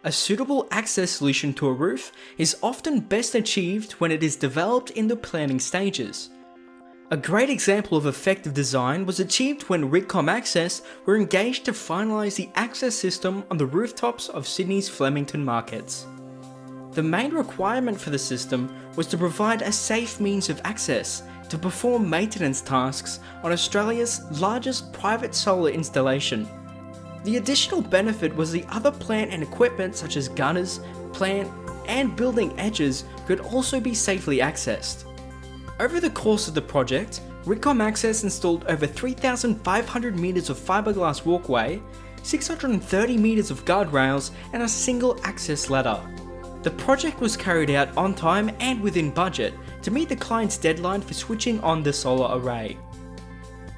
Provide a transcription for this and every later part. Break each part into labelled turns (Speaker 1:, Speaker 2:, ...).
Speaker 1: A suitable access solution to a roof is often best achieved when it is developed in the planning stages. A great example of effective design was achieved when RIGCOM Access were engaged to finalise the access system on the rooftops of Sydney's Flemington markets. The main requirement for the system was to provide a safe means of access to perform maintenance tasks on Australia's largest private solar installation. The additional benefit was the other plant and equipment such as gutters, plant, and building edges could also be safely accessed. Over the course of the project, RIGCOM Access installed over 3,500 metres of fibreglass walkway, 630 metres of guardrails, and a single access ladder. The project was carried out on time and within budget to meet the client's deadline for switching on the solar array.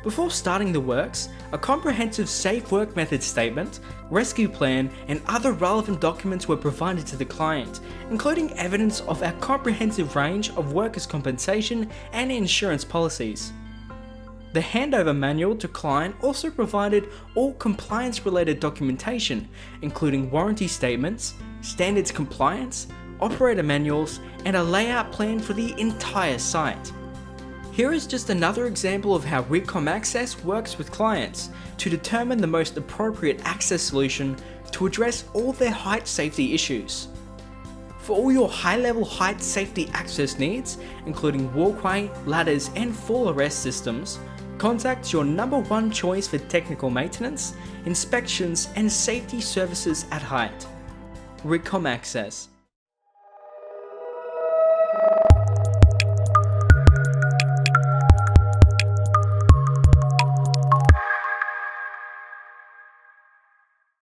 Speaker 1: Before starting the works, a comprehensive safe work method statement, rescue plan, and other relevant documents were provided to the client, including evidence of our comprehensive range of workers' compensation and insurance policies. The handover manual to client also provided all compliance-related documentation, including warranty statements, standards compliance, operator manuals, and a layout plan for the entire site. Here is just another example of how RIGCOM Access works with clients to determine the most appropriate access solution to address all their height safety issues. For all your high-level height safety access needs, including walkway, ladders, and fall arrest systems, contact your #1 choice for technical maintenance, inspections, and safety services at height. RIGCOM Access.